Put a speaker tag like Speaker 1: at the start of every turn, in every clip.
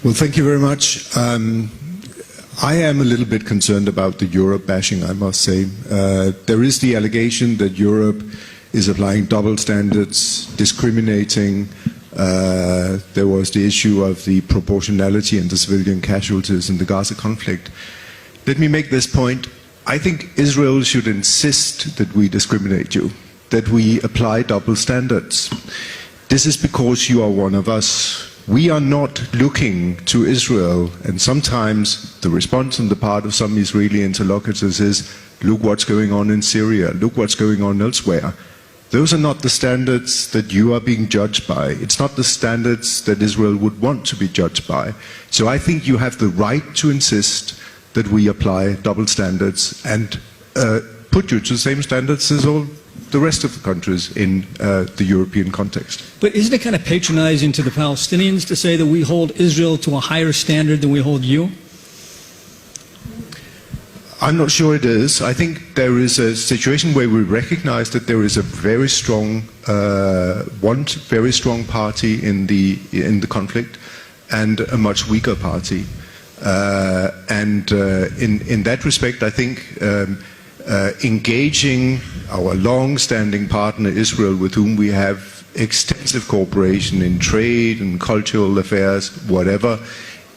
Speaker 1: Well, thank you very much. I am a little bit concerned about the Europe bashing, I must say. There is the allegation that Europe is applying double standards, discriminating. There was the issue of the proportionality and the civilian casualties in the Gaza conflict. Let me make this point. I think Israel should insist that we discriminate you, that we apply double standards. This is because you are one of us. We are not looking to Israel, and sometimes the response on the part of some Israeli interlocutors is, look what's going on in Syria, look what's going on elsewhere. Those are not the standards that you are being judged by. It's not the standards that Israel would want to be judged by. So I think you have the right to insist that we apply double standards and put you to the same standards as all the rest of the countries in the European context.
Speaker 2: But isn't it kind of patronizing to the Palestinians to say that we hold Israel to a higher standard than we hold you?
Speaker 1: I'm not sure it is. I think there is a situation where we recognize that there is a very strong, one very strong party in the conflict and a much weaker party. In that respect, I think engaging our long-standing partner Israel, with whom we have extensive cooperation in trade and cultural affairs, whatever,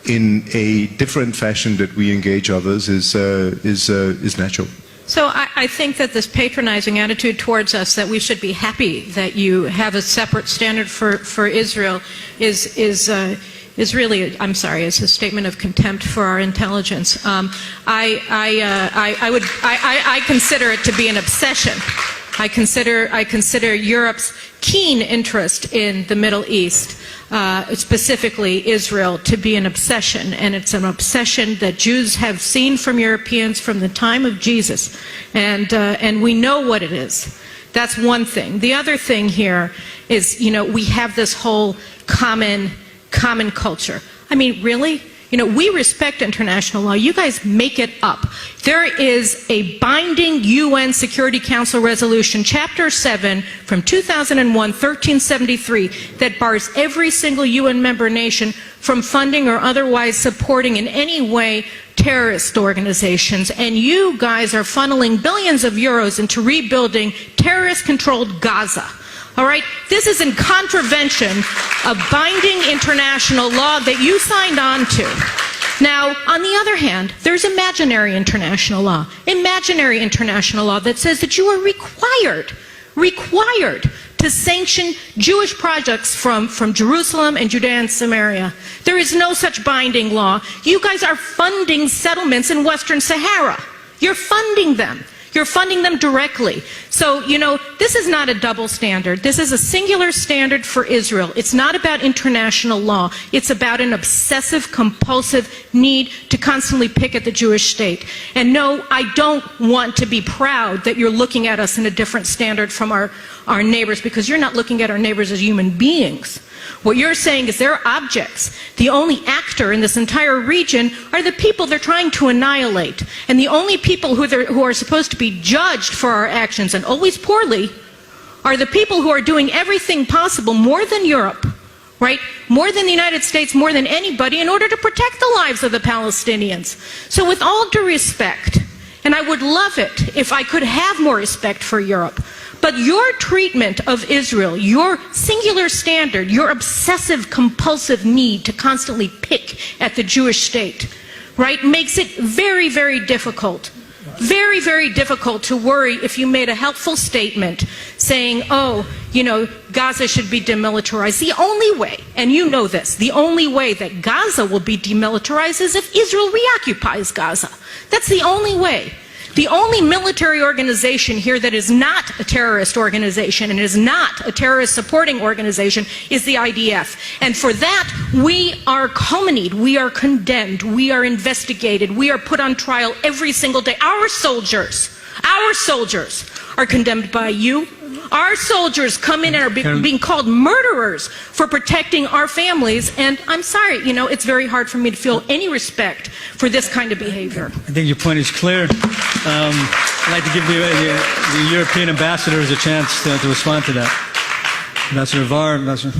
Speaker 1: in a different fashion that we engage others is natural.
Speaker 3: So I think that this patronizing attitude towards us, that we should be happy that you have a separate standard for Israel, is really, I'm sorry, it's a statement of contempt for our intelligence. I consider it to be an obsession. I consider Europe's keen interest in the Middle East, specifically Israel, to be an obsession, and it's an obsession that Jews have seen from Europeans from the time of Jesus, and we know what it is. That's one thing. The other thing here is, we have this whole common culture. I mean, really? We respect international law. You guys make it up. There is a binding UN Security Council resolution, Chapter 7 from 2001, 1373, that bars every single UN member nation from funding or otherwise supporting in any way terrorist organizations. And you guys are funneling billions of euros into rebuilding terrorist-controlled Gaza. All right? This is in contravention of binding international law that you signed on to. Now, on the other hand, there's imaginary international law. Imaginary international law that says that you are required to sanction Jewish projects from Jerusalem and Judea and Samaria. There is no such binding law. You guys are funding settlements in Western Sahara. You're funding them. You're funding them directly. So, this is not a double standard. This is a singular standard for Israel. It's not about international law. It's about an obsessive, compulsive need to constantly pick at the Jewish state. And no, I don't want to be proud that you're looking at us in a different standard from our neighbors, because you're not looking at our neighbors as human beings. What you're saying is they're objects. The only actor in this entire region are the people they're trying to annihilate. And the only people who are supposed to be judged for our actions, and always poorly, are the people who are doing everything possible, more than Europe, right? More than the United States, more than anybody, in order to protect the lives of the Palestinians. So with all due respect, and I would love it if I could have more respect for Europe, but your treatment of Israel, your singular standard, your obsessive, compulsive need to constantly pick at the Jewish state, right, makes it very, very difficult. Very, very difficult to worry if you made a helpful statement saying, Gaza should be demilitarized. The only way, and you know this, the only way that Gaza will be demilitarized is if Israel reoccupies Gaza. That's the only way. The only military organization here that is not a terrorist organization and is not a terrorist supporting organization is the IDF. And for that, we are calumniated, we are condemned, we are investigated, we are put on trial every single day. Our soldiers are condemned by you. Our soldiers come in and are being called murderers for protecting our families, and I'm sorry, it's very hard for me to feel any respect for this kind of behavior.
Speaker 2: I think your point is clear. I'd like to give the European ambassadors a chance to respond to that. Ambassador Var, Ambassador.